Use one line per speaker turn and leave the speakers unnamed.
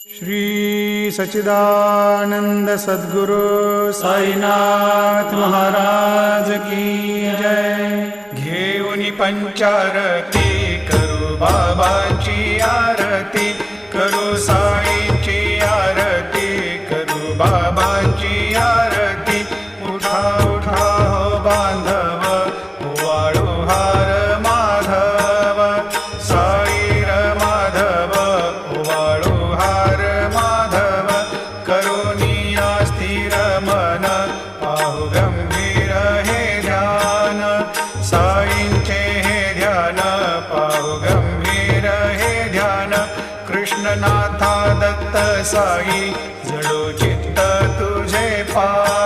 श्री सच्चिदानंद सद्गुरु साईनाथ महाराज की जय। घेऊन पंचारती करू बाबांची आरती, करू साईंची आरती, करू बाबांची आरती। उठा उठा हो बांधव, वाळू हार माधव, साई र माधव, वाळू हार माधव। करुणिया स्थिर मन, पाहु गंभीर हे ध्यान, साईंचे हे ध्यान, पाहु गंभीर हे ध्यान। कृष्णनाथा दत्त साई, जडो चित्त तुझे पा